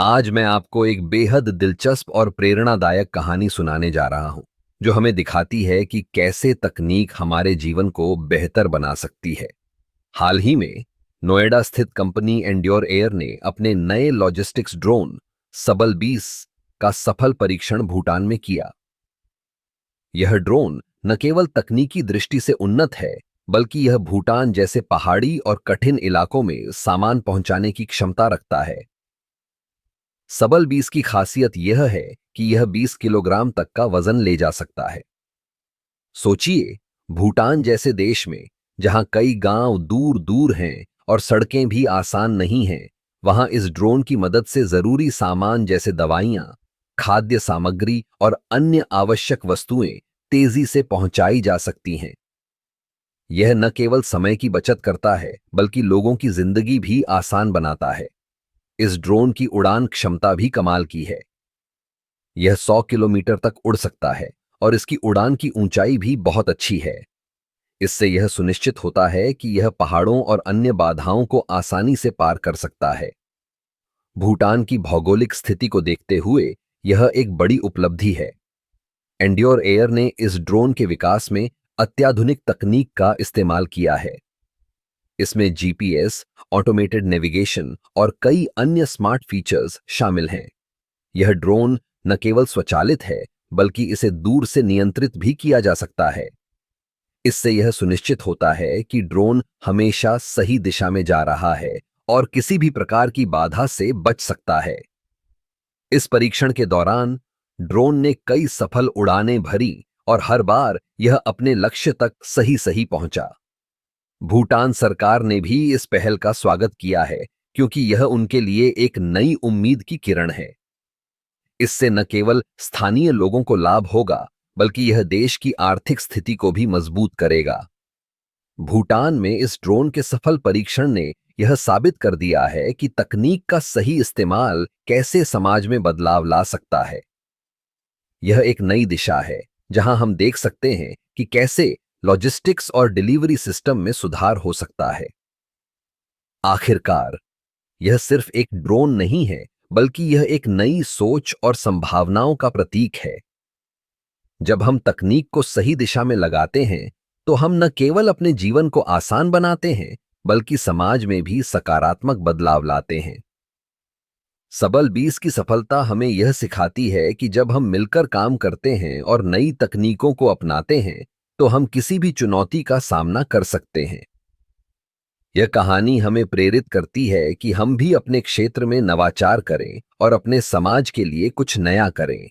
आज मैं आपको एक बेहद दिलचस्प और प्रेरणादायक कहानी सुनाने जा रहा हूं, जो हमें दिखाती है कि कैसे तकनीक हमारे जीवन को बेहतर बना सकती है। हाल ही में नोएडा स्थित कंपनी एंड्योर एयर ने अपने नए लॉजिस्टिक्स ड्रोन सबल 20 का सफल परीक्षण भूटान में किया। यह ड्रोन न केवल तकनीकी दृष्टि से उन्नत है, बल्कि यह भूटान जैसे पहाड़ी और कठिन इलाकों में सामान पहुंचाने की क्षमता रखता है। सबल 20 की खासियत यह है कि यह 20 किलोग्राम तक का वजन ले जा सकता है। सोचिए, भूटान जैसे देश में जहां कई गांव दूर दूर हैं और सड़कें भी आसान नहीं हैं, वहां इस ड्रोन की मदद से जरूरी सामान जैसे दवाइयां, खाद्य सामग्री और अन्य आवश्यक वस्तुएं तेजी से पहुंचाई जा सकती हैं। यह न केवल समय की बचत करता है, बल्कि लोगों की जिंदगी भी आसान बनाता है। इस ड्रोन की उड़ान क्षमता भी कमाल की है। यह 100 किलोमीटर तक उड़ सकता है और इसकी उड़ान की ऊंचाई भी बहुत अच्छी है। इससे यह सुनिश्चित होता है कि यह पहाड़ों और अन्य बाधाओं को आसानी से पार कर सकता है। भूटान की भौगोलिक स्थिति को देखते हुए यह एक बड़ी उपलब्धि है। एंड्योर एयर ने इस ड्रोन के विकास में अत्याधुनिक तकनीक का इस्तेमाल किया है। इसमें जीपीएस, ऑटोमेटेड नेविगेशन और कई अन्य स्मार्ट फीचर्स शामिल हैं। यह ड्रोन न केवल स्वचालित है, बल्कि इसे दूर से नियंत्रित भी किया जा सकता है। इससे यह सुनिश्चित होता है कि ड्रोन हमेशा सही दिशा में जा रहा है और किसी भी प्रकार की बाधा से बच सकता है। इस परीक्षण के दौरान ड्रोन ने कई सफल उड़ानें भरी और हर बार यह अपने लक्ष्य तक सही सही पहुंचा। भूटान सरकार ने भी इस पहल का स्वागत किया है, क्योंकि यह उनके लिए एक नई उम्मीद की किरण है। इससे न केवल स्थानीय लोगों को लाभ होगा, बल्कि यह देश की आर्थिक स्थिति को भी मजबूत करेगा। भूटान में इस ड्रोन के सफल परीक्षण ने यह साबित कर दिया है कि तकनीक का सही इस्तेमाल कैसे समाज में बदलाव ला सकता है। यह एक नई दिशा है, जहां हम देख सकते हैं कि कैसे लॉजिस्टिक्स और डिलीवरी सिस्टम में सुधार हो सकता है। आखिरकार, यह सिर्फ एक ड्रोन नहीं है, बल्कि यह एक नई सोच और संभावनाओं का प्रतीक है। जब हम तकनीक को सही दिशा में लगाते हैं, तो हम न केवल अपने जीवन को आसान बनाते हैं, बल्कि समाज में भी सकारात्मक बदलाव लाते हैं। सबल 20 की सफलता हमें यह सिखाती है कि जब हम मिलकर काम करते हैं और नई तकनीकों को अपनाते हैं, तो हम किसी भी चुनौती का सामना कर सकते हैं। यह कहानी हमें प्रेरित करती है कि हम भी अपने क्षेत्र में नवाचार करें और अपने समाज के लिए कुछ नया करें।